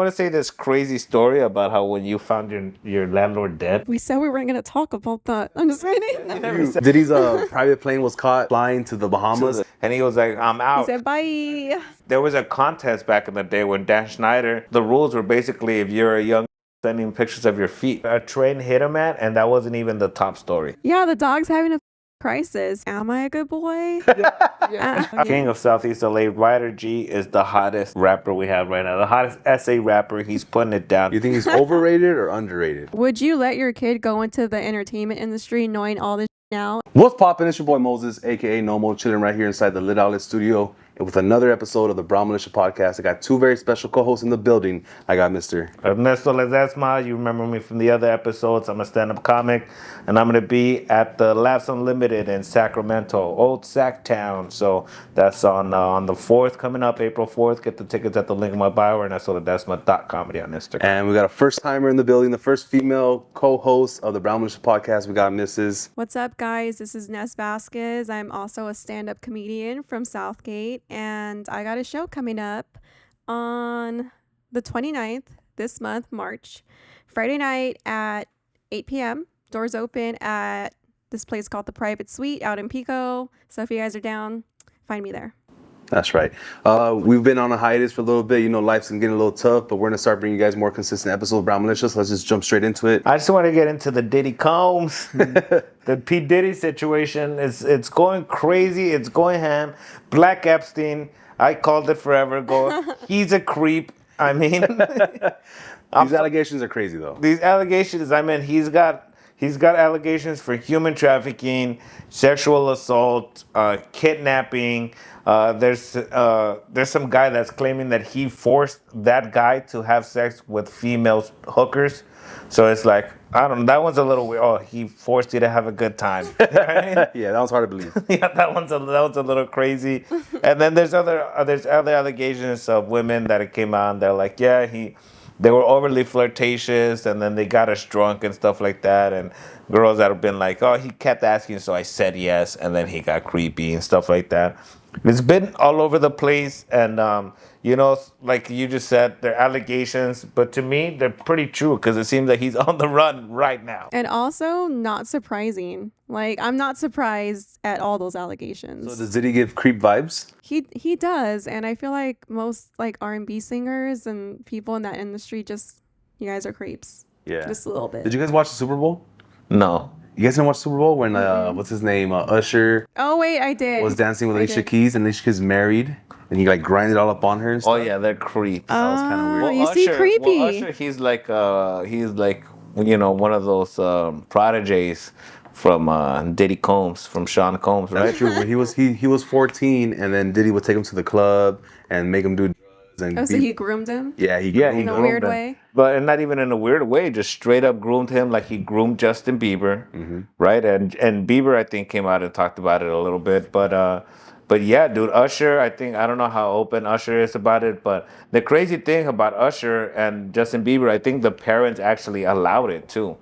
want to say this crazy story about how when you found your landlord dead. We said we weren't going to talk about that. I'm just kidding. Diddy's private plane was caught flying to the Bahamas. And he was like, I'm out. He said, bye. There was a contest back in the day when Dan Schneider, the rules were basically if you're a young sending pictures of your feet. A train hit him and that wasn't even the top story. Yeah, the dog's having a crisis. Am I a good boy? King of Southeast LA, Ryder G is the hottest rapper we have right now. The hottest SA rapper. He's putting it down. You think he's overrated or underrated? Would you let your kid go into the entertainment industry knowing all this now? What's poppin'? It's your boy Moses, aka Knomoe, chilling right here inside the Lit Outlet studio. And with another episode of the Brown Militia Podcast, I got two very special co-hosts in the building. I got Mr. Ernesto Ledezma. You remember me from the other episodes. I'm a stand-up comic, and I'm going to be at the Laughs Unlimited in Sacramento, Old Sac Town. So that's on the 4th, coming up, April 4th. Get the tickets at the link in my bio, ErnestoLedezma.comedy on Instagram. And we got a first-timer in the building, the first female co-host of the Brown Militia Podcast. We got Mrs. What's up, guys? This is Ness Vasquez. I'm also a stand-up comedian from Southgate. And I got a show coming up on the 29th this month, March. Friday night at 8 p.m. Doors open at this place called The Private Suite out in Pico. So if you guys are down, find me there. That's right. We've been on a hiatus for a little bit. You know, life's been getting a little tough, but we're going to start bringing you guys more consistent episodes of Brown Militia. So let's just jump straight into it. I just want to get into the Diddy Combs. The P. Diddy situation. It's going crazy. It's going ham. Black Epstein. I called it forever ago. He's a creep. I mean. These allegations are crazy, though. These allegations, I mean, he's got allegations for human trafficking, sexual assault, kidnapping. There's some guy that's claiming that he forced that guy to have sex with female hookers. So it's like, I don't know, that one's a little weird. Oh, he forced you to have a good time. Right? Yeah, that was hard to believe. Yeah, that one's a little crazy. And then there's other allegations of women that came out and they're like, yeah, they were overly flirtatious, and then they got us drunk and stuff like that. And girls that have been like, oh, he kept asking, so I said yes, and then he got creepy and stuff like that. It's been all over the place, and you know, like you just said, they're allegations, but to me, they're pretty true because it seems like he's on the run right now. And also, not surprising. Like, I'm not surprised at all those allegations. So does Diddy give creep vibes? He does, and I feel like most like R&B singers and people in that industry you guys are creeps. Yeah, just a little bit. Did you guys watch the Super Bowl? No. You guys didn't watch the Super Bowl when what's his name, Usher? Oh wait, I did. Was dancing with Alicia Keys, and Alicia Keys married, and he like grinded all up on her. And stuff. Oh yeah, they're creeps. That was kind of weird. Well, you see, creepy. Well, Usher, he's like you know, one of those prodigies from Diddy Combs, from Sean Combs, right? That's true. When he was 14, and then Diddy would take him to the club and make him do drugs. And so he groomed him? Yeah, he groomed him. In a weird way? But not even in a weird way, just straight up groomed him like he groomed Justin Bieber, right? And Bieber, I think, came out and talked about it a little bit. But yeah, dude, Usher, I don't know how open Usher is about it, but the crazy thing about Usher and Justin Bieber, I think the parents actually allowed it too,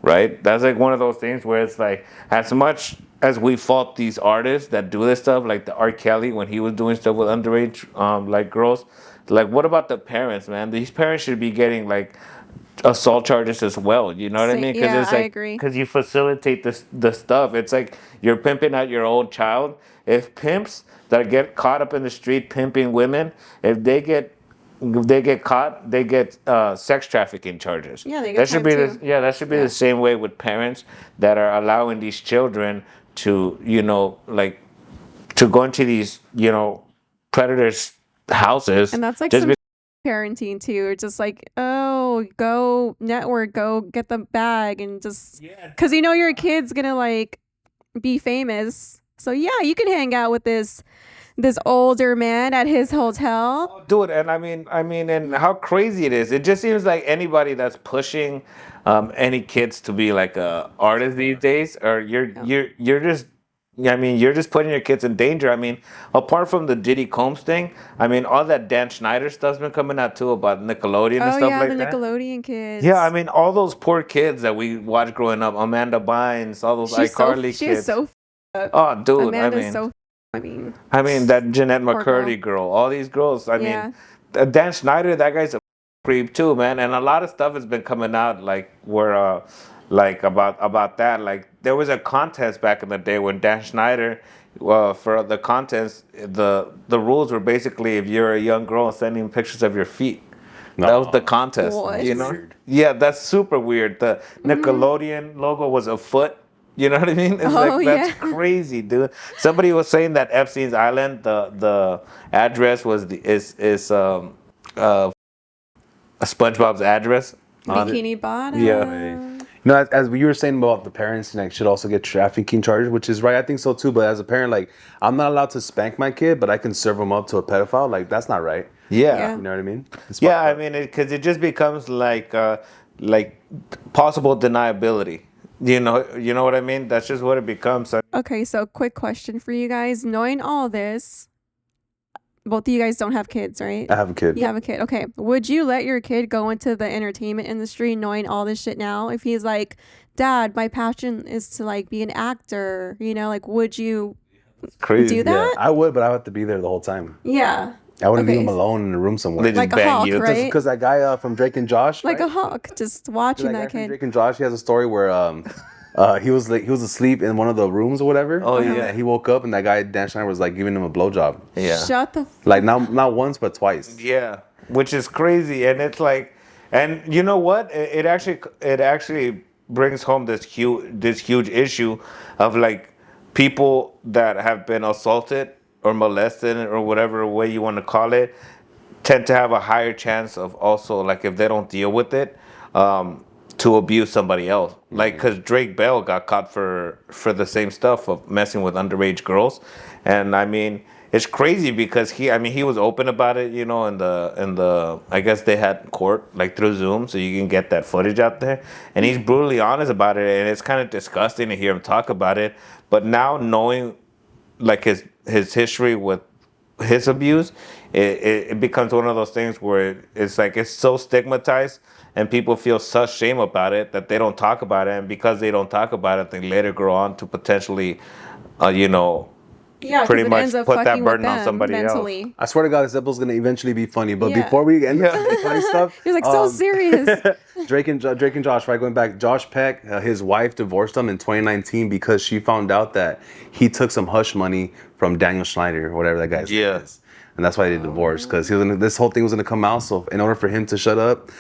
right? That's like one of those things where it's like, as much as we fault these artists that do this stuff, like the R. Kelly when he was doing stuff with underage like girls, like what about the parents, man? These parents should be getting like assault charges as well. You know what I mean? Yeah, it's like, I agree. Because you facilitate the stuff. It's like you're pimping out your own child. If pimps that get caught up in the street pimping women, if they get caught, they get sex trafficking charges. Yeah, they get that should be too. that should be the same way with parents that are allowing these children to, you know, like to go into these, you know, predators' houses. And that's like some parenting too. It's just like, oh, go network, go get the bag, and just because you know your kid's gonna like be famous. So yeah, you can hang out with this older man at his hotel. Oh, dude, and I mean, and how crazy it is. It just seems like anybody that's pushing any kids to be like a artist these days, or you're just. I mean, you're just putting your kids in danger. I mean, apart from the Diddy Combs thing, I mean, all that Dan Schneider stuff's been coming out too about Nickelodeon and stuff like that. Oh yeah, the Nickelodeon kids. Yeah, I mean, all those poor kids that we watched growing up, Amanda Bynes, all those iCarly kids. She is so oh, dude, Amanda's I mean, that Jeanette McCurdy girl, all these girls. I mean, Dan Schneider, that guy's a creep too, man. And a lot of stuff has been coming out like where like about that. Like there was a contest back in the day when Dan Schneider for the contest, the rules were basically if you're a young girl sending pictures of your feet. No. That was the contest. What? You know? Weird. Yeah, that's super weird. The Nickelodeon logo was a foot. You know what I mean? It's that's crazy, dude. Somebody was saying that Epstein's Island, the address was SpongeBob's address. Bikini Bottom. Yeah. You know, as you were saying about the parents, like, should also get trafficking charges, which is right. I think so too. But as a parent, like, I'm not allowed to spank my kid, but I can serve him up to a pedophile. Like, that's not right. Yeah. You know what I mean? It's Yeah, fucked I up. mean, because it just becomes like possible deniability. You know what I mean? That's just what it becomes. Okay, so quick question for you guys. Knowing all this, both of you guys don't have kids, right? I have a kid. You have a kid. Okay. Would you let your kid go into the entertainment industry knowing all this shit now? If he's like, Dad, my passion is to like be an actor, like, would you Crazy. do that? I would, but I would have to be there the whole time. Yeah. I wouldn't leave Okay. him alone in a room somewhere. They just Like a bang hawk, you. right? Because that guy from Drake and Josh, Like right? a hawk, just watching That guy that from kid. Drake and Josh, he has a story where he was asleep in one of the rooms or whatever. Oh, yeah. And he woke up and that guy Dan Schneider was like giving him a blowjob. Yeah. Shut the Like not once but twice. Yeah, which is crazy, and it's like, and you know what? It actually brings home this huge issue of like people that have been assaulted or molested or whatever way you want to call it tend to have a higher chance of also like if they don't deal with it to abuse somebody else. Like because Drake Bell got caught for the same stuff of messing with underage girls, and I mean. It's crazy because he was open about it, in the I guess they had court like through Zoom, so you can get that footage out there, and he's brutally honest about it, and it's kind of disgusting to hear him talk about it. But now knowing like his history with his abuse, it becomes one of those things where it's like it's so stigmatized, and people feel such shame about it that they don't talk about it, and because they don't talk about it, they later grow on to potentially, Yeah, 'cause pretty it much ends up put that fucking with burden on them somebody else. mentally. I swear to God, this episode's gonna eventually be funny. But Yeah. before we end the funny stuff, You're like so serious. Drake and Josh, right? Going back, Josh Peck, his wife divorced him in 2019 because she found out that he took some hush money from Daniel Schneider or whatever that guy's name Yeah. is. And that's why they divorced, because this whole thing was gonna come out. So in order for him to shut up,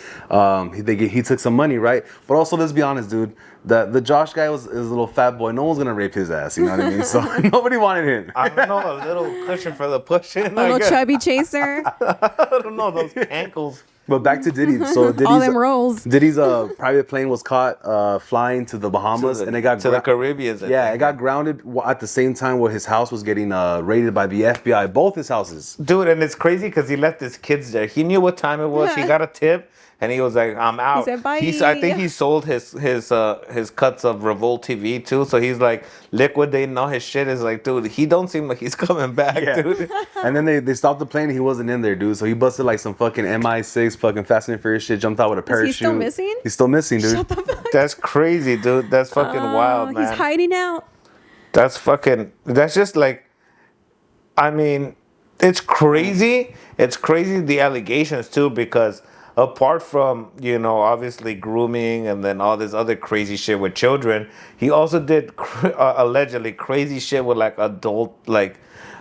he took some money, right? But also, let's be honest, dude. The Josh guy is a little fat boy. No one's gonna rape his ass. You know what I mean? So nobody wanted him. I don't know, a little cushion for the pushing. A little chubby chaser. I don't know, those ankles. But back to Diddy. So All them rolls. Diddy's private plane was caught flying to the Bahamas, and it got to the Caribbean. it got grounded at the same time where his house was getting raided by the FBI. Both his houses. Dude, and it's crazy because he left his kids there. He knew what time it was. He got a tip, and he was like, "I'm out." He said, "Bye." I think he sold his cuts of Revolt TV too. So he's like liquidating all his shit. Is like, dude, he don't seem like he's coming back, dude. And then they stopped the plane and he wasn't in there, dude. So he busted like some fucking MI6 fucking Fast and Furious shit, jumped out with a parachute. Is he still missing? He's still missing, dude. Shut the fuck. That's crazy, dude. That's fucking wild, man. He's hiding out. That's just like, I mean, it's crazy. It's crazy the allegations too, because apart from, obviously grooming and then all this other crazy shit with children, he also did allegedly crazy shit with like adult, like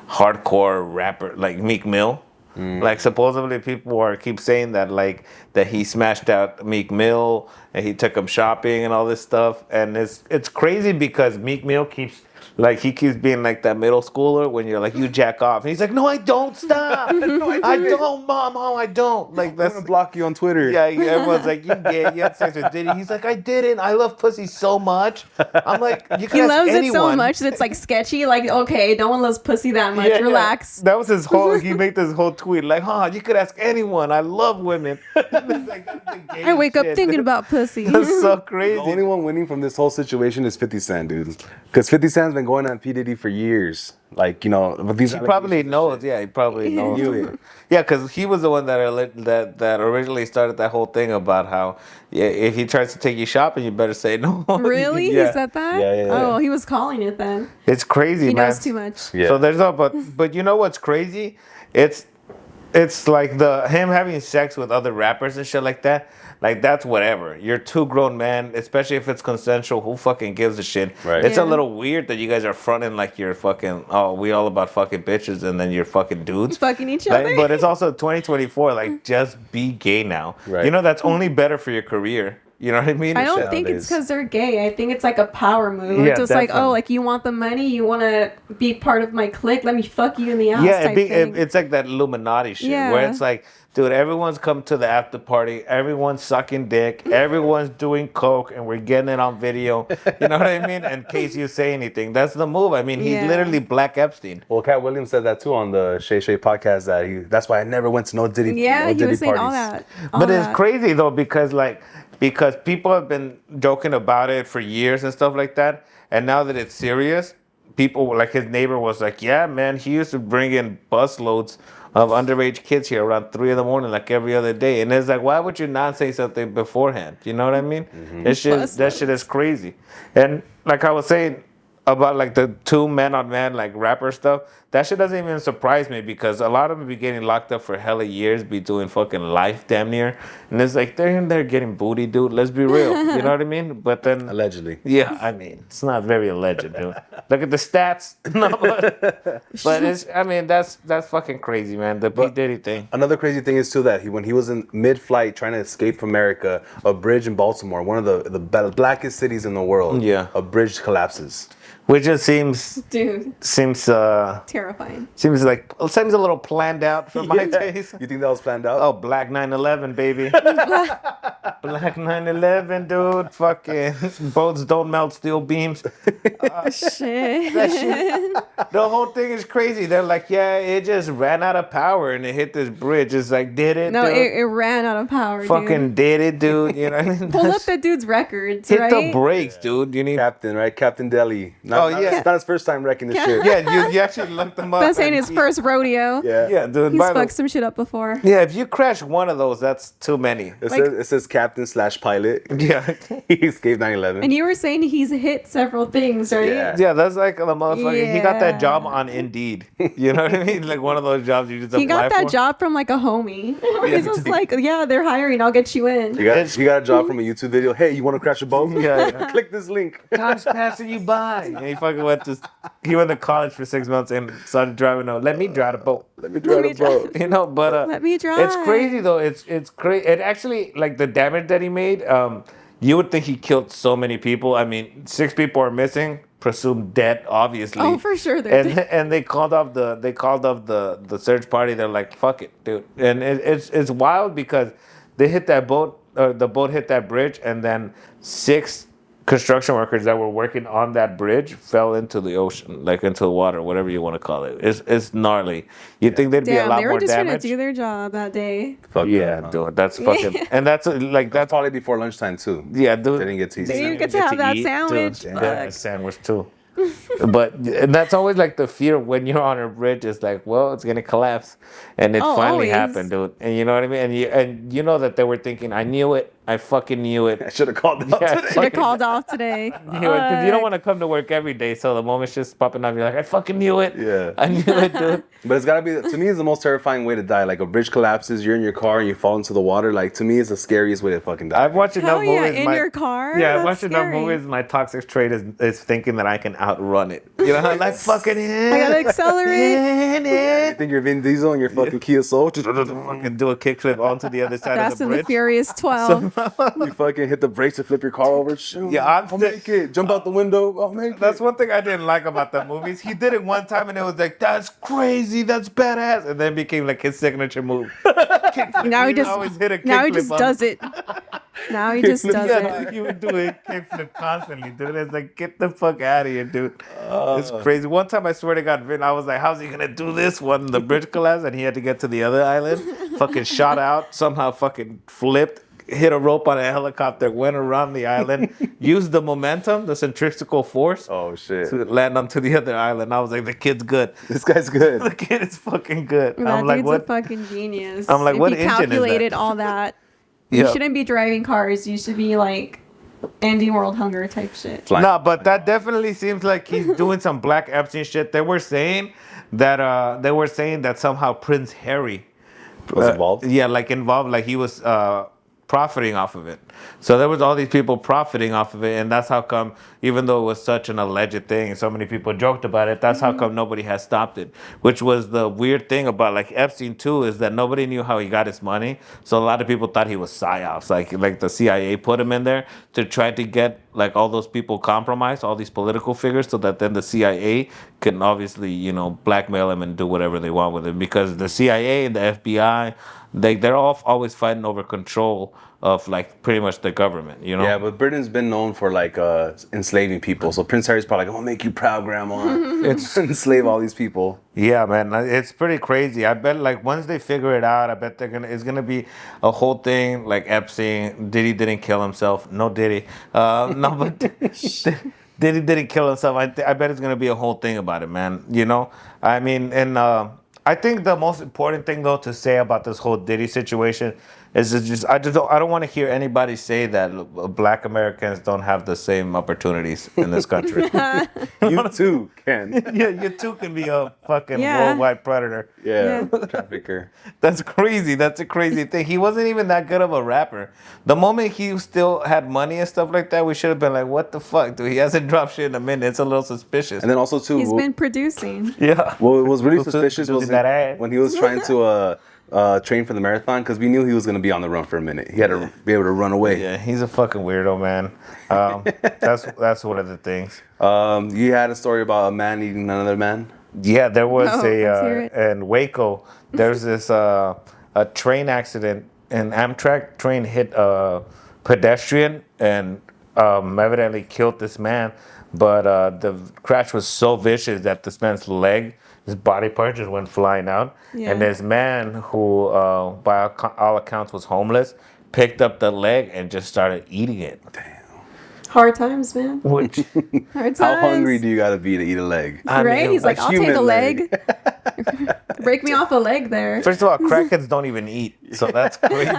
hardcore rapper, like Meek Mill. Like supposedly people keep saying that like that he smashed out Meek Mill and he took him shopping and all this stuff, and it's crazy because Meek Mill keeps being like that middle schooler when you're like, you jack off, and he's like, no, I don't, stop. No, I don't, mom, I don't. Like, that's I'm gonna block you on Twitter. Yeah, everyone's like, you had sex with Diddy. He's like, I didn't. I love pussy so much. I'm like, you can He ask loves anyone. it so much that it's like sketchy. Like, okay, no one loves pussy that much. Yeah, Relax. That was his whole. He made this whole tweet like, you could ask anyone. I love women. It's like, that's the gay I wake up shit. thinking about pussy. That's so crazy. The only one winning from this whole situation is 50 Cent, dude. Because 50 Cent's been going on P. Diddy for years. Like, but these He probably knows. Yeah, he probably knows. Yeah, because he was the one that originally started that whole thing about how if he tries to take you shopping, you better say no. Really? Yeah. He said that? Yeah. Oh, he was calling it then. It's crazy, He man. knows too much. Yeah. So there's but you know what's crazy? It's it's like him having sex with other rappers and shit like that. Like, that's whatever. You're two grown men, especially if it's consensual. Who fucking gives a shit? Right. It's Yeah. a little weird that you guys are fronting like you're fucking, we all about fucking bitches, and then you're fucking dudes. Fucking each Like, other. but it's also 2024. Like, just be gay now. Right. You know, that's only better for your career. You know what I mean? I don't shit think nowadays. it's because they're gay. I think it's like a power move. Yeah, It's just like, definitely. oh, like you want the money, you want to be part of my clique. Let me fuck you in the ass. Yeah, type thing. it's like that Illuminati shit where Yeah. it's like, dude, everyone's come to the after party, everyone's sucking dick, everyone's doing coke, and we're getting it on video. You know what I mean? In case you say anything, that's the move. I mean, he's Yeah. literally Black Epstein. Well, Cat Williams said that too on the Shay Shay podcast. That's why I never went to no Diddy. Yeah, no he Diddy was saying parties. all that. But it's crazy though because people have been joking about it for years and stuff like that, and now that it's serious, people like his neighbor was like, "Yeah, man, he used to bring in busloads of underage kids here around 3 a.m, like every other day." And it's like, why would you not say something beforehand? You know what I mean? That shit is crazy. And like I was saying about like the two men on man like rapper stuff, that shit doesn't even surprise me because a lot of them be getting locked up for hella years, be doing fucking life damn near, and it's like they're in there getting booty, dude. Let's be real, you know what I mean? But then Allegedly. yeah, I mean, it's not very alleged, dude. Look at the stats. No, but it's, I mean, that's fucking crazy, man. The P. Diddy thing. Another crazy thing is too that when he was in mid-flight trying to escape from America, a bridge in Baltimore, one of the blackest cities in the world, Yeah. a bridge collapses. Which just seems Dude, terrifying. seems a little planned out for my taste. You think that was planned out? Oh, Black 9/11, baby. Black 9/11, dude. Fucking boats don't melt steel beams. Shit. That shit, the whole thing is crazy. They're like, yeah, it just ran out of power and it hit this bridge. It's like, did it? No, dude? it ran out of power, Fucking dude. did it, dude. You know what I mean? Pull up the dude's records, Hit right? the brakes, dude. You need. Captain, right? Captain Deli. It's not his first time wrecking this shit. Yeah, you actually looked them up. That's ain't and his first rodeo. Yeah. Yeah, dude. He's by the- fucked some shit up before. Yeah, if you crash one of those, that's too many. It says Captain / pilot. Yeah. He escaped 9/11. And you were saying he's hit several things, right? Yeah. Yeah, that's like the motherfucker. He got that Yeah. job on Indeed. You know what I mean? Like one of those jobs you just He apply got that for. job from like a homie. He's just like, yeah, they're hiring. I'll get you in. You got a job from a YouTube video. Hey, you want to crash a boat? Yeah. Click this link. Time's passing you by. And he fucking went to college for 6 months and started driving. Let me drive a boat. Let me drive a boat. You know, but Let me drive. it's crazy though. It's crazy. It actually like the damage that he made. You would think he killed so many people. I mean, 6 people are missing, presumed dead, obviously. Oh, for sure they're dead. And they called off the search party. They're like, fuck it, dude. And it's wild because they hit that boat. The boat hit that bridge, and then 6 construction workers that were working on that bridge fell into the ocean, like into the water, whatever you want to call it. It's gnarly. You think there'd be a Damn, lot they were more just trying to damage? do their job that day. Fuck Yeah, that, man. dude, that's fucking, and that's like That's that's probably before lunchtime too. yeah, dude. They didn't get to eat. They didn't get to have that sandwich. Dude, Fuck. yeah, sandwich too. But and that's always like the fear when you're on a bridge. It's like, well, it's gonna collapse, and it Oh, finally always. happened, dude. And you know what I mean. And you know that they were thinking, I knew it. I fucking knew it. I should have called out Yeah, today. Should have called off today. Because you don't want to come to work every day, so the moment's just popping up. You're like, I fucking knew it. Yeah. I knew it, dude. But it's gotta be, to me, it's the most terrifying way to die. Like a bridge collapses, you're in your car and you fall into the water. Like to me, it's the scariest way to fucking die. I've watched enough Hell yeah, movies. in your car? Yeah, I've That's watched enough scary. movies. My toxic trait is thinking that I can outrun it. You know, like fucking. I gotta accelerate. You think you're Vin Diesel and your fucking Kia Soul? Just Fucking do a kickflip onto the other side Fast of the and the bridge. Furious 12. you fucking hit the brakes to flip your car over. Shoot. Yeah, I'll make it. Jump out the window. I'll make That's it. one thing I didn't like about the movies. He did it one time and it was like, that's crazy, that's badass. And then it became like his signature move. Now he He always hit a now he kickflip just on- does it. Now he just does Yeah, it. dude, he would do a kickflip constantly, dude. It's like, get the fuck out of here, dude. It's crazy. One time, I swear to God, Vin, I was like, how's he gonna do this one? The bridge collapsed and he had to get to the other island. Fucking shot out, somehow fucking flipped, hit a rope on a helicopter, went around the island, used the momentum, the centrifugal force, Oh shit. to land onto the other island. I was like, the kid's good. This guy's good. The kid is fucking good. That I'm like, dude's what? a fucking genius. I'm like, if what you engine is that? calculated all that, you Yeah. shouldn't be driving cars. You should be like ending world hunger type shit. Flying. No, but that definitely seems like he's doing some Black Epstein shit. They were saying that somehow Prince Harry Was involved? Yeah, like involved, like he was profiting off of it. So there was all these people profiting off of it, and that's how come, even though it was such an alleged thing, so many people joked about it, that's how come nobody has stopped it. Which was the weird thing about like Epstein too, is that nobody knew how he got his money. So a lot of people thought he was psyops, like the CIA put him in there to try to get like all those people compromised, all these political figures, so that then the CIA can obviously, blackmail him and do whatever they want with him. Because the CIA and the FBI, they're all always fighting over control of like pretty much the government, Yeah, but Britain's been known for like enslaving people. So Prince Harry's probably like, I'm gonna make you proud, Grandma. It's enslave all these people. Yeah, man, it's pretty crazy. I bet like once they figure it out, I bet it's gonna be a whole thing like Epstein. Diddy didn't kill himself. No, Diddy. No, but Diddy didn't kill himself. I bet it's gonna be a whole thing about it, man. I mean, and I think the most important thing though to say about this whole Diddy situation is I don't want to hear anybody say that Black Americans don't have the same opportunities in this country. You too can. Yeah, you too can be a fucking worldwide predator. Yeah, trafficker. That's crazy. That's a crazy thing. He wasn't even that good of a rapper. The moment he still had money and stuff like that, we should have been like, what the fuck, dude? He hasn't dropped shit in a minute. It's a little suspicious. And then also too, He's been producing. Yeah. What was really suspicious was that when he was trying to train for the marathon, because we knew he was going to be on the run for a minute. He had to be able to run away. Yeah, he's a fucking weirdo, man. That's one of the things. You had a story about a man eating another man. Yeah, there was let's hear it. in Waco. There's this a train accident. An Amtrak train hit a pedestrian and evidently killed this man. But the crash was so vicious that this man's leg, his body part just went flying out. Yeah. And this man who, by all accounts, was homeless, picked up the leg and just started eating it. Damn. Hard times, man. Which, Hard times. How hungry do you got to be to eat a leg? Right? He's like, I'll take human a leg. leg. Break me off a leg there. first of all, crackheads don't even eat. So that's crazy.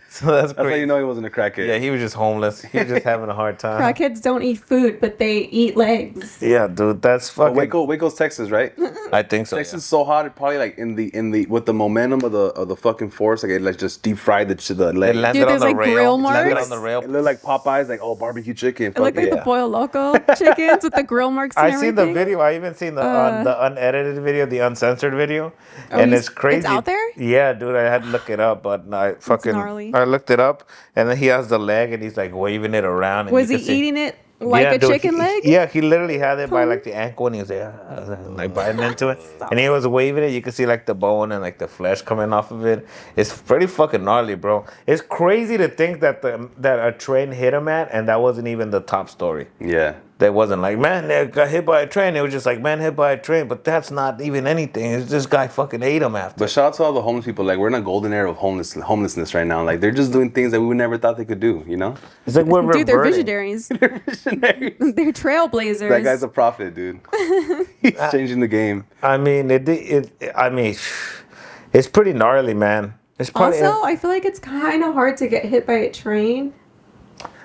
So that's That's how crazy. you know he wasn't a crackhead. Yeah, he was just homeless. He was just having a hard time. Crackheads don't eat food, but they eat legs. Yeah, dude, that's But fucking. Waco's Texas, right? I think so. Texas is so hot, it probably like in the with the momentum of the fucking force, like it like just deep fried the leg. It landed Dude, on there's, the like, rail. grill It landed marks. on the rail. It looked like Popeyes, like barbecue chicken. It looked like the Pollo Loco chickens with the grill marks and I everything. seen the video. I even seen the unedited video, the uncensored video, Oh, and it's crazy. It's out there? Yeah, dude. I had to look it up, but I gnarly. looked it up, and then he has the leg, and he's like waving it around. And Was you he can see- eating it like a dude, chicken leg? Yeah, he literally had it by like the ankle, and he was like biting into it, and he was waving it. You could see like the bone and like the flesh coming off of it. It's pretty fucking gnarly, bro. It's crazy to think that that a train hit a man, and that wasn't even the top story. Yeah. That wasn't like, man, they got hit by a train. It was just like, man, hit by a train. But that's not even anything. It's this guy fucking ate him after. But shout out to all the homeless people. Like, we're in a golden era of homelessness right now. Like, they're just doing things that we never thought they could do, you know? It's like we're Dude, they're reverting. visionaries. They're visionaries. They're trailblazers. That guy's a prophet, dude. He's changing the game. I mean, it's pretty gnarly, man. It's probably, Also, I feel like it's kind of hard to get hit by a train.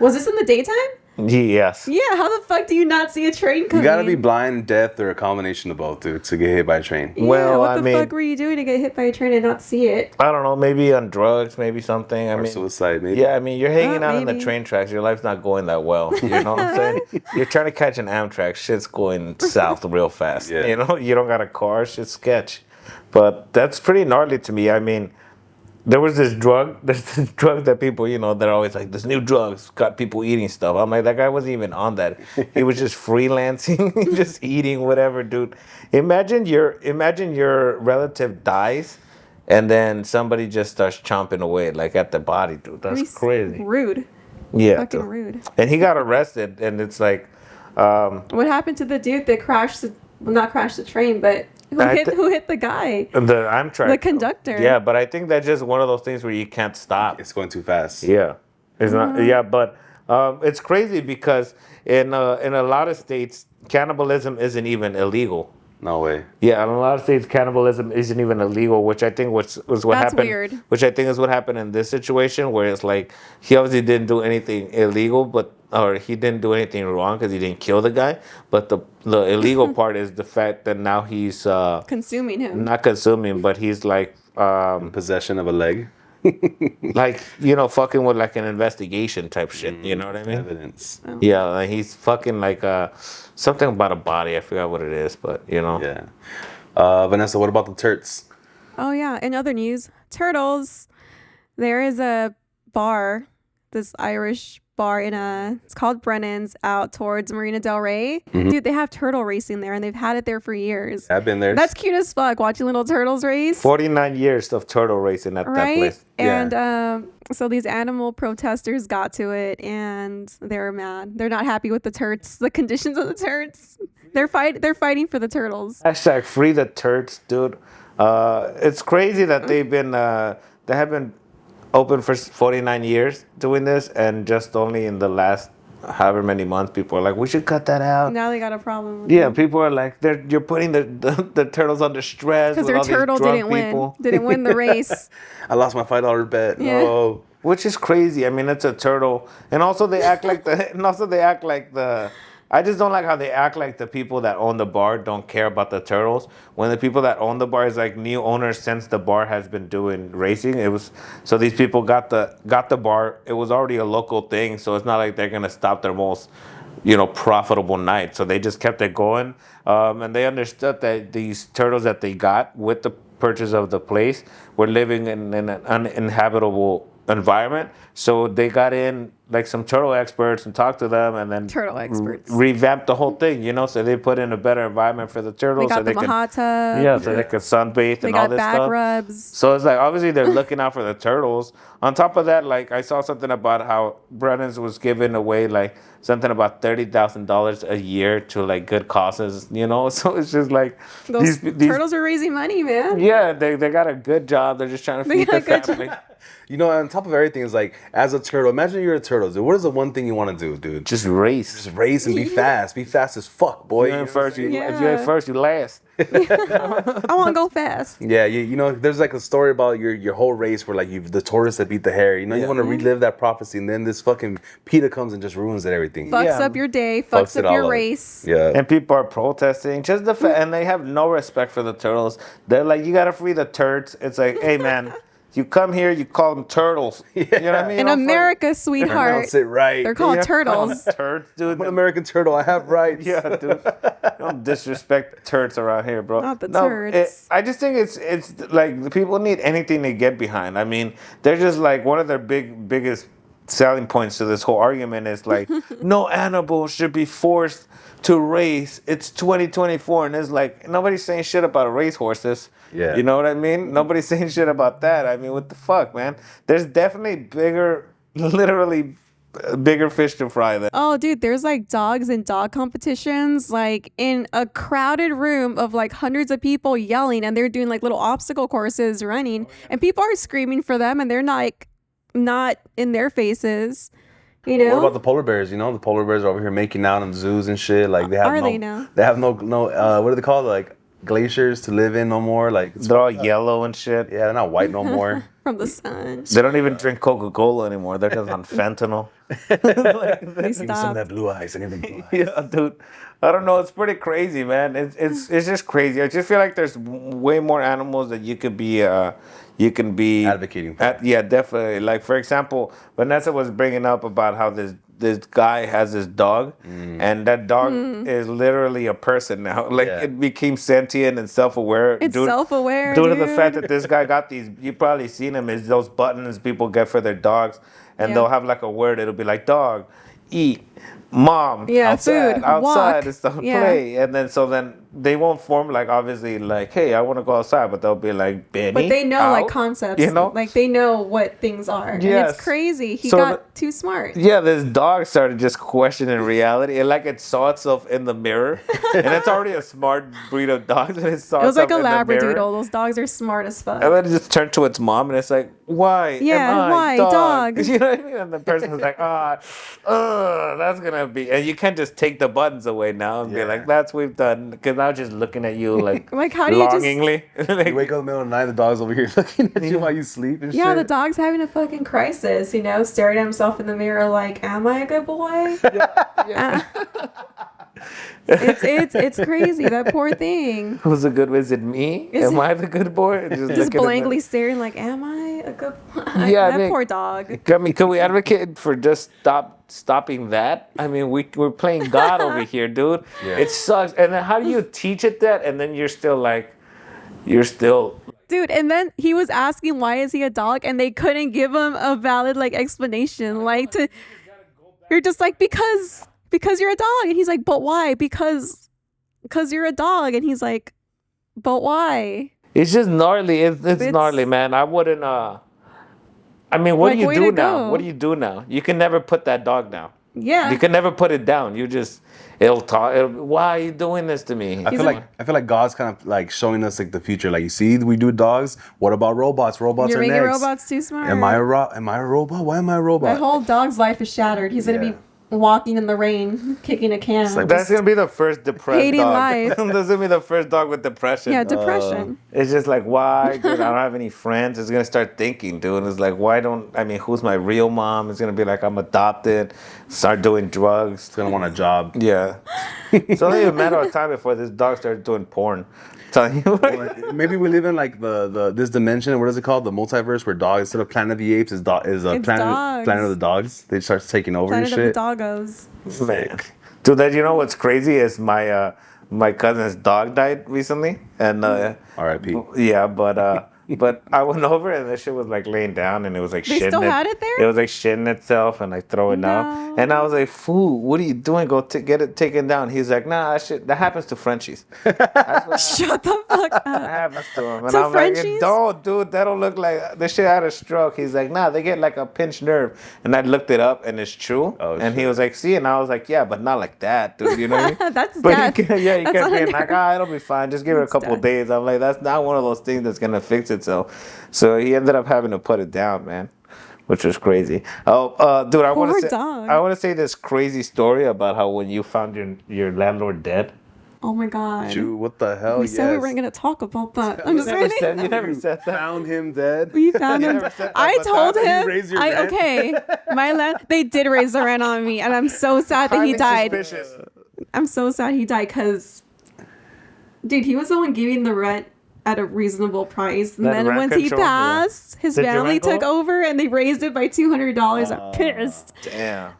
Was this in the daytime? yes. Yeah, how the fuck do you not see a train coming? You gotta be blind, deaf, or a combination of both, dude, to get hit by a train. Yeah, Well, what I the mean- fuck were you doing to get hit by a train and not see it? I don't know, maybe on drugs, maybe something. I Or mean, suicide, maybe. yeah, I mean, you're hanging out on the maybe. train tracks. Your life's not going that well. You know what I'm saying? You're trying to catch an Amtrak. Shit's going south real fast. Yeah. You know, you don't got a car. Shit's sketch. But that's pretty gnarly to me. I mean, there's this drug that people, they're always like, this new drug's got people eating stuff. I'm like, that guy wasn't even on that. He was just freelancing, just eating whatever, dude. Imagine your relative dies and then somebody just starts chomping away, like at the body, dude. That's crazy. Rude. Yeah. Fucking dude. rude. And he got arrested, and it's like, What happened to the dude that not crashed the train, but who hit the guy? the Amtrak. The conductor. Yeah, but I think that's just one of those things where you can't stop. It's going too fast. Yeah, it's not. Yeah, but it's crazy because in a lot of states, cannibalism isn't even illegal. No way. Yeah, in a lot of states, cannibalism isn't even illegal, which I think was what That's happened. weird. Which I think is what happened in this situation, where it's like he obviously didn't do anything illegal, or he didn't do anything wrong because he didn't kill the guy. But the illegal part is the fact that now he's Consuming him. not consuming, but he's like In possession of a leg. like, you know, fucking with like an investigation type shit. You know what I mean? Evidence. Oh. Yeah, like he's fucking like something about a body. I forgot what it is, but you know. Yeah. Vanessa, what about the turts? Oh yeah. In other news, turtles. There is a bar, this Irish bar it's called Brennan's out towards Marina Del Rey. Dude, they have turtle racing there and they've had it there for years. I've been there. That's cute as fuck, watching little turtles race. 49 years of turtle racing at that place. And so these animal protesters got to it and they're mad. They're not happy with the turts, the conditions of the turts. They're fighting for the turtles. Hashtag free the turts, dude. It's crazy that they have been open for 49 years doing this, and just only in the last however many months people are like, we should cut that out. Now they got a problem with Yeah, people are like, you're putting the turtles under stress because their turtle didn't win the race. I lost my $5 bet. Yeah. No. Which is crazy. I mean, it's a turtle, and also they act like I just don't like how they act like the people that own the bar don't care about the turtles. When the people that own the bar is like new owners since the bar has been doing racing. So these people got the bar. It was already a local thing, so it's not like they're gonna stop their most, you know, profitable night. So they just kept it going, and they understood that these turtles that they got with the purchase of the place were living in an uninhabitable environment. So they got in like some turtle experts and talked to them, and then Turtle experts. revamped the whole thing, you know. So they put in a better environment for the turtles. They got so them a hot tub. Yeah, so they could sunbathe They and all got this back stuff. rubs. So it's like obviously they're looking out for the turtles. On top of that, like I saw something about how Brennan's was giving away like something about $30,000 a year to like good causes, you know. So it's just like Those these turtles are raising money, man. yeah, they got a good job. They're just trying to feed their family. You know, on top of everything, is like, as a turtle, imagine you're a turtle, dude. What is the one thing you want to do, dude? Just race. Just race and be fast. Be fast as fuck, boy. If you Yeah. ain't first, you last. I want to go fast. Yeah, you know, there's like a story about your whole race where like the tortoise that beat the hare. You know, you want to relive that prophecy, and then this fucking PETA comes and just ruins everything. Fucks up your day. Fucks it up your all up. race. Yeah. And people are protesting just and they have no respect for the turtles. They're like, you gotta free the turds. It's like, hey man, you come here, you call them turtles. You know what I mean? In America, sweetheart. Pronounce it right. They're called Yeah, turtles. turds, dude. I'm an American turtle. I have rights. Yeah, dude. Don't disrespect turds around here, bro. Not the turds. I just think it's like the people need anything to get behind. I mean, they're just like one of their biggest selling points to this whole argument is like, no animal should be forced to race. It's 2024, and it's like nobody's saying shit about racehorses. Yeah. You know what I mean? Nobody's saying shit about that. I mean, what the fuck, man? There's definitely literally bigger fish to fry than. Oh, dude, there's like dogs and dog competitions, like in a crowded room of like hundreds of people yelling, and they're doing like little obstacle courses running, and people are screaming for them, and they're not in their faces. You know? What about the polar bears? You know, the polar bears are over here making out in zoos and shit. Like they have they now? They have no what do they call it? Like glaciers to live in no more. Like They're all yellow and shit. yeah, they're not white no more. From the sun. They don't even drink Coca-Cola anymore. They're just on fentanyl. They Give me some of stop. that blue ice. I need the blue ice. Yeah, dude. I don't know. It's pretty crazy, man. It's just crazy. I just feel like there's way more animals that you can be Advocating for. Yeah, definitely. Like for example, Vanessa was bringing up about how this guy has this dog, and that dog is literally a person now. Like it became sentient and self-aware. It's self-aware, Due to the dude. fact that this guy got these, you probably seen him, is those buttons people get for their dogs, and they'll have like a word. It'll be like dog, eat, mom, Yeah, outside, food, outside, walk. and stuff, Yeah. play, and then they won't form like obviously like, hey, I want to go outside, but they'll be like, Benny, But they know out, like concepts. you know, Like they know what things are. And Yes. it's crazy. He So got too smart. Yeah, this dog started just questioning reality, and like it saw itself in the mirror, and it's already a smart breed of dogs, and it saw It was like a itself in the mirror. Labradoodle. Those dogs are smart as fuck. And then it just turned to its mom, and it's like, why? Yeah, am I why, dog? dog? You know what I mean? And the person's like, that's gonna be, and you can't just take the buttons away now and be like, that's what we've done, because now just looking at you like, Like, how do you just- longingly. Like, You wake up in the middle of the night, the dog's over here looking at you while you sleep and Yeah, shit. the dog's having a fucking crisis, you know, staring at himself in the mirror like, am I a good boy? It's crazy. That poor thing. Who's a good? Is it me? Am I the good boy? Just blankly staring like, am I a good boy? Yeah, that poor dog. I mean, can we advocate for just stopping that? I mean, we're playing God over here, dude. Yeah. It sucks. And then how do you teach it that? And then you're still. Dude, and then he was asking why is he a dog, and they couldn't give him a valid like explanation. Like you're just like because you're a dog, and he's like, but why? Because you're a dog, and he's like, but why? It's just gnarly. It's gnarly, man. I wouldn't. I mean, what do you do now? What do you do now? You can never put that dog down. Yeah. You can never put it down. It'll talk. Why are you doing this to me? I feel like God's kind of like showing us like the future. Like, you see, we do dogs. What about robots? Robots You're are making next. robots too smart. Am I a robot? Why am I a robot? My whole dog's life is shattered. He's gonna be walking in the rain, kicking a can. like, That's gonna be the first depressed hating dog. life. That's gonna be the first dog with depression. Yeah, depression. It's just like, why, dude? I don't have any friends. It's gonna start thinking, dude. It's like, who's my real mom? It's gonna be like, I'm adopted. Start doing drugs. It's gonna want a job. Yeah. It's only a matter of time before this dog starts doing porn. Telling you. Maybe we live in like this dimension. What is it called? The multiverse, where dogs, instead of Planet of the Apes, is dogs. Planet of the Dogs. They start taking over Planet and shit. of the doggos. Man. Dude, that you know what's crazy is my cousin's dog died recently, and R.I.P. Yeah, but I went over and that shit was like laying down and it was like They shitting. still had it there? It was like shitting itself and like throwing out. And I was like, "Fool, what are you doing? Go get it taken down." He's like, "Nah, that happens to Frenchies." Shut the fuck up. That happens to him. And To I'm Frenchies? like, "Don't, dude. That'll look like this shit had a stroke." He's like, "Nah, they get like a pinched nerve." And I looked it up and it's true. Oh, and he shit. was like, "See," and I was like, "Yeah, but not like that, dude." You know what I mean? That's But death. he kept That's not being a like, nerve. it'll be fine. Just give it a couple death. days. I'm like, that's not one of those things that's gonna fix itself. So he ended up having to put it down, man, which was crazy. Oh, dude, I want dog. to say this crazy story about how when you found your landlord dead. Oh my god. Dude, what the hell? We said we weren't gonna talk about that. I'm just kidding. You never said that. Found him dead. We found him. never said that, I but told that's how you him. raise your rent? Okay, they did raise the rent on me, and I'm so sad that he Highly died. suspicious. I'm so sad he died because, dude, he was the one giving the rent at a reasonable price, and That then rent once he control, yeah. passed, his Did your family rent go took up? over, and they raised it by $200. I'm pissed. Damn.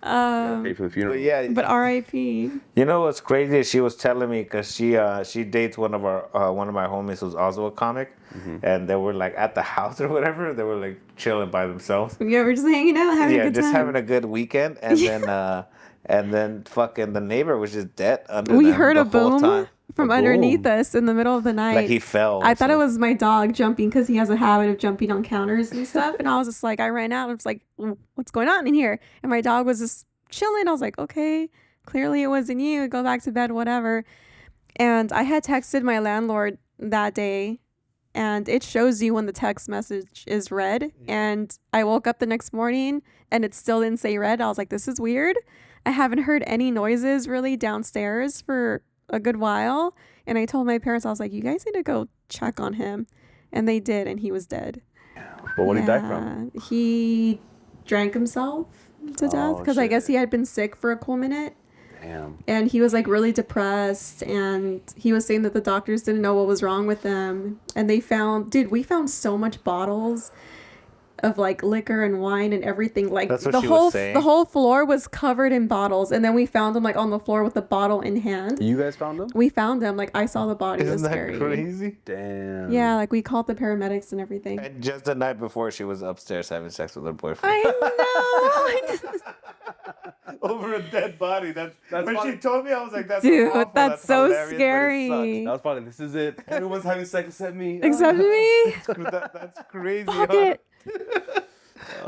Pay for the funeral. But yeah, But R.I.P. you know what's crazy? She was telling me because she dates one of my homies who's also a comic, and they were like at the house or whatever. They were like chilling by themselves. Yeah, we're just hanging out, having a good just time. having a good weekend, and then fucking the neighbor was just dead under We them heard the a whole boom time. from underneath us in the middle of the night. Like he fell. I thought it was my dog jumping because he has a habit of jumping on counters and stuff. And I was just like, I ran out. I was like, what's going on in here? And my dog was just chilling. I was like, okay, clearly it wasn't you. Go back to bed, whatever. And I had texted my landlord that day, and it shows you when the text message is read. And I woke up the next morning and it still didn't say read. I was like, this is weird. I haven't heard any noises really downstairs for a good while. And I told my parents, I was like, you guys need to go check on him. And they did, and he was dead. But what did he die from? He drank himself to death because I shit. guess he had been sick for a cool minute. Damn. And he was like really depressed, and he was saying that the doctors didn't know what was wrong with him. And we found so much bottles of like liquor and wine and everything. Like That's what the she whole was saying. the whole floor was covered in bottles, and then we found him like on the floor with the bottle in hand. You guys found him? We found him. Like I saw the body. It was Isn't that scary. crazy? Damn. Yeah, like we called the paramedics and everything. And just the night before, she was upstairs having sex with her boyfriend. I know. Over a dead body. That's when funny. she told me, I was like, "That's Dude, awful. that's so hilarious, but it scary. That was funny. This is it. Everyone's having sex except me. Except me. sucks." That's crazy. Fuck huh? it.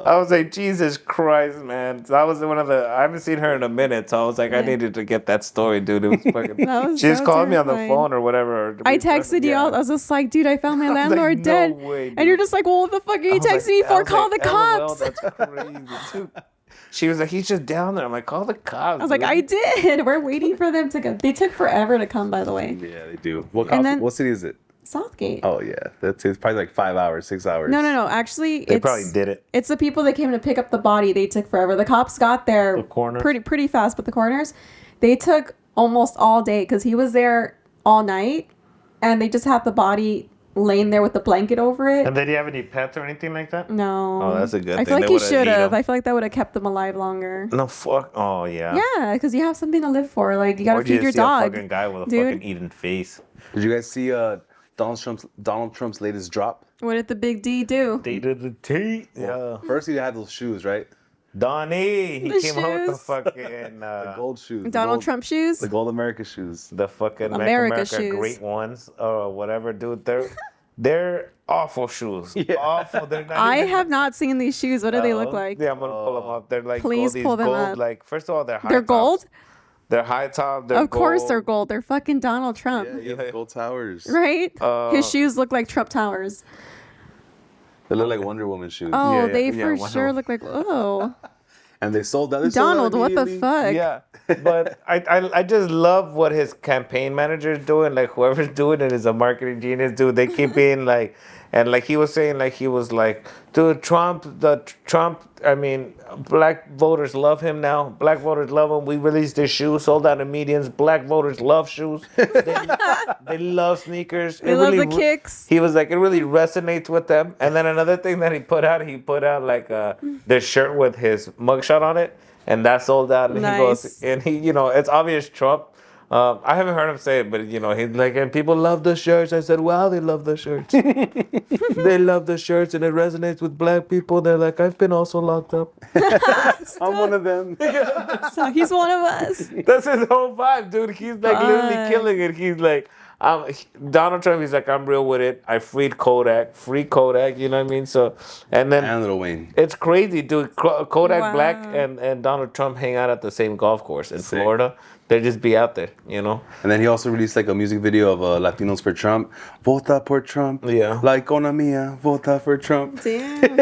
I was like, Jesus Christ, man. That was one of the. I haven't seen her in a minute, so I was like, I needed to get that story, dude. It was fucking. That was she just so called me on the terrifying. phone or whatever. I texted you. Yeah. I was just like, dude, I found my I was like, landlord no dead. way, dude. And you're just like, well, what the fuck are you I was texting like- me I for? was Call like, the LOL, cops. That's crazy, too. She was like, he's just down there. I'm like, call the cops. I was like, I did. We're waiting for them to go. They took forever to come, by the way. Yeah, they do. What, And then- what city is it? Southgate. Oh, yeah. It's probably like 5 hours, 6 hours. No. Actually, They probably did it. It's the people that came to pick up the body. They took forever. The cops got there The coroners? pretty fast, but the coroners, they took almost all day because he was there all night, and they just have the body laying there with the blanket over it. And did he have any pets or anything like that? No. Oh, that's a good I thing. feel like They he would've should eat have. him. I feel like that would have kept them alive longer. No, fuck. Oh, yeah. Yeah, because you have something to live for. Like, you gotta Or do you feed your see dog. a fucking guy with a dude. fucking eating face? Did you guys see Donald Trump's latest drop? What did the big D do? They did the teeth. Yeah. First, he had those shoes, right? Donnie, he The came out with the shoes. fucking The gold shoes. Donald Trump shoes? The gold America shoes. the fucking Make America America shoes. great ones or whatever, dude. They're awful shoes. Yeah. Awful. They're not. I even, have not seen these shoes. What do they look like? Yeah, I'm gonna pull them up. They're like Please these pull them gold. up. Like first of all, they're high They're tops. gold? They're high top. They're Of course gold. they're gold. They're fucking Donald Trump. Yeah, gold towers. Right? His shoes look like Trump Towers. They look like Wonder Woman shoes. Oh, yeah, they yeah, for wow. sure look like, oh. And they sold that. They sold Donald, that what the immediately. fuck? Yeah, but I just love what his campaign manager is doing. Like whoever's doing it is a marketing genius, dude. They keep being like, and like he was saying, like he was like, dude, Trump. I mean, black voters love him now. Black voters love him. We released his shoes, sold out in medians. Black voters love shoes. They love sneakers. They love the kicks. He was like, it really resonates with them. And then another thing that he put out like this shirt with his mugshot on it, and that sold out. And Nice. he goes, and he, it's obvious Trump. I haven't heard him say it, but he's like, and people love the shirts. I said, wow, they love the shirts. They love the shirts, and it resonates with black people. They're like, I've been also locked up. I'm one of them. So he's one of us. That's his whole vibe, dude. He's like literally Fuck. killing it. He's like, Donald Trump. He's like, I'm real with it. I freed Kodak. Free Kodak. You know what I mean? So, and then And Lil Wayne. it's crazy, dude. Kodak Wow. Black and Donald Trump hang out at the same golf course in Florida. They just be out there, And then he also released like a music video of Latinos for Trump. Vota por Trump. Yeah. La economía. Vota for Trump. Damn,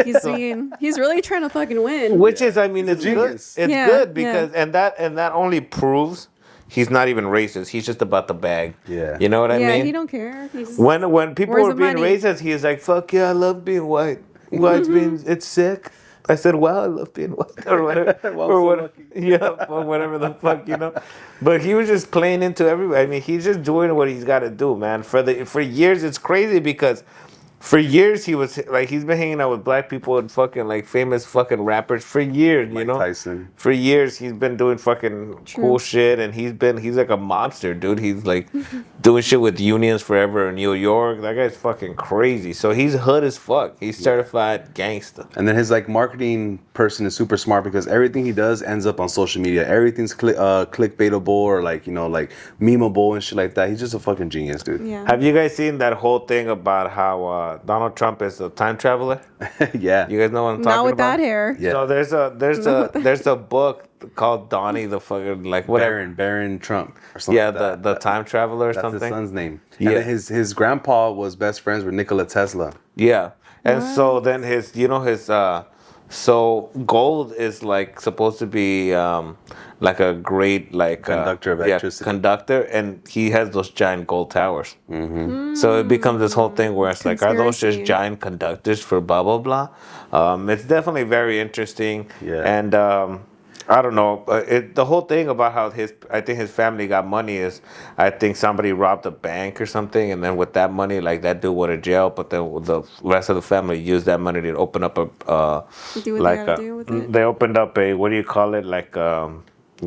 he's really trying to fucking win. Which is, I mean, it's good. genius. It's Yeah, good because and that only proves he's not even racist. He's just about the bag. Yeah. You know what I yeah, mean? he don't care. He just, When people Where's were the being money? racist, he's like, "Fuck yeah, I love being white. White's being it's sick." I said, "Wow, I love being white," or whatever, Wow, or so what, lucky. yeah, or whatever the fuck, But he was just playing into everybody. I mean, he's just doing what he's got to do, man. For years, it's crazy because for years he was like he's been hanging out with black people and fucking like famous fucking rappers for years, Mike Tyson. For years he's been doing fucking cool shit, and he's like a monster, dude. He's like doing shit with unions forever in New York. That guy's fucking crazy. So he's hood as fuck. He's certified gangster. And then his like marketing person is super smart because everything he does ends up on social media. Everything's clickbaitable or like memeable and shit like that. He's just a fucking genius, dude. yeah. Have you guys seen that whole thing about how Donald Trump is a time traveler? Yeah. You guys know what I'm talking Not with about? that hair. Yeah. So there's a book called Donnie the fucking like whatever. Baron Trump or something. Yeah, like that. the time traveler or That's something. his son's name. Yeah. And then his grandpa was best friends with Nikola Tesla. Yeah, and so then his so gold is like supposed to be like a great like Conductor of electricity. conductor, and he has those giant gold towers. Mm-hmm. So it becomes this whole thing where it's like, are those Conspiracy. just giant conductors for blah blah blah? It's definitely very interesting. Yeah. And I don't know. The whole thing about how I think his family got money is, I think somebody robbed a bank or something, and then with that money, like that dude went to jail, but then the rest of the family used that money to open up Do what they gotta do with it. they opened up a, what do you call it, like like a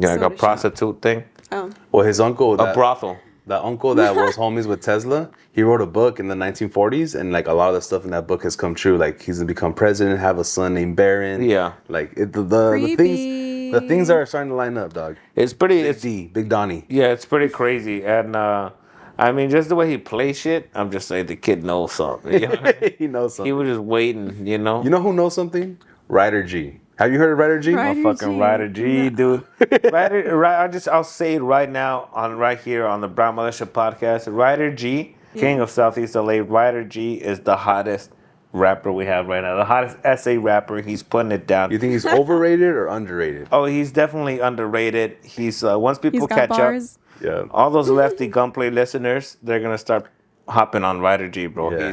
Soda shop. prostitute thing, Oh. Well, his uncle, a brothel. the uncle that was homies with Tesla, he wrote a book in the 1940s, and like a lot of the stuff in that book has come true. Like he's gonna become president, have a son named Barron. Yeah. Like the things are starting to line up, dog. It's pretty. It's Big Donnie. yeah, it's pretty crazy, and I mean, just the way he plays shit, I'm just saying the kid knows something. You know? He knows something. He was just waiting, You know who knows something? Ryder G. Have you heard of Ryder G? Ryder Fucking G. Ryder G, dude. I'll say it right now right here on the Brown Militia Podcast. Ryder G, King of Southeast LA. Ryder G is the hottest rapper we have right now. The hottest SA rapper. He's putting it down. You think he's overrated or underrated? Oh, he's definitely underrated. He's once people He's got catch bars. Yeah. up, all those lefty gunplay listeners, they're gonna start hopping on Ryder G, bro. Yeah.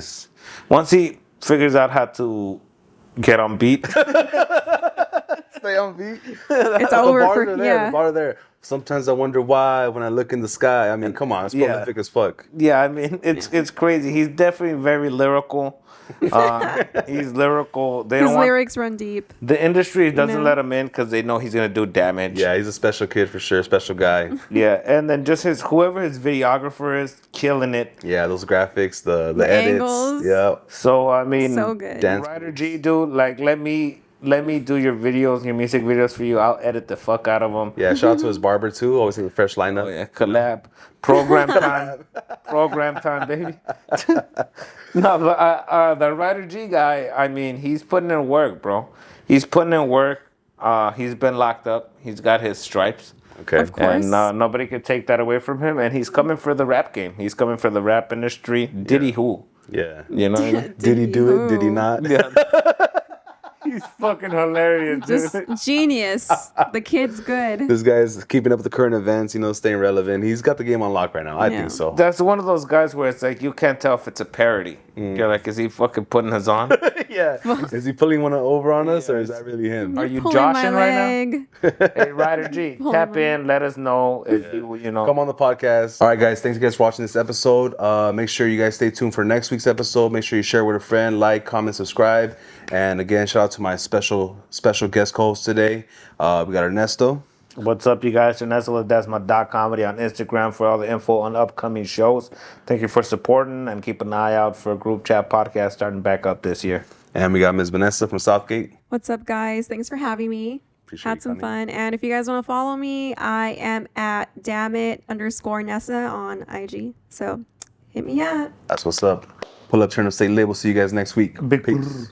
Once he figures out how to get on beat. Stay on beat. It's The over bars for are there. yeah. The bars are there. Sometimes I wonder why when I look in the sky. I mean, come on, it's prolific as fuck. Yeah, I mean, it's crazy. He's definitely very lyrical. He's lyrical. They His don't want, lyrics run deep. the industry doesn't know? let him in because they know he's gonna do damage. Yeah, he's a special kid for sure. Special guy. Yeah, and then just whoever his videographer is, killing it. Yeah, those graphics, the edits. angles. Yeah. So I mean, So good. Dance Ryder G, dude, like let me do your videos, your music videos for you. I'll edit the fuck out of them. Yeah, shout out to his barber too. Always in a fresh lineup. Oh yeah, collab, program time, baby. No, but the Ryder G guy, I mean, he's putting in work, bro. He's putting in work. He's been locked up. He's got his stripes. Okay. Of course. And nobody could take that away from him. And he's coming for the rap game. He's coming for the rap industry. Diddy who? Yeah. You know what I mean? Did he do it? Did he not? Yeah. He's fucking hilarious, Just dude. genius. The kid's good. This guy's keeping up with the current events, staying relevant. He's got the game on lock right now. I Yeah. think so. That's one of those guys where it's like you can't tell if it's a parody. You're like, is he fucking putting his on? Yeah. Is he pulling one over on us, or is that really him? Are you Pulling my joshing right now? leg. Hey, Ryder G, tap in. Let us know if you know. Come on the podcast. All right, guys. Thanks, guys, for watching this episode. Make sure you guys stay tuned for next week's episode. Make sure you share with a friend, like, comment, subscribe. And again, shout out to my special guest host today. We got Ernesto. What's up, you guys? Ernesto Ledezma.comedy on Instagram for all the info on upcoming shows. Thank you for supporting and keep an eye out for Group Chat Podcast starting back up this year. And we got Ms. Vanessa from Southgate. What's up, guys? Thanks for having me. Appreciate Had you some coming. fun. And if you guys want to follow me, I am at dammit_Nessa on IG. So hit me up. That's what's up. Pull up, turn up, stay lit. We'll see you guys next week. Big Peace.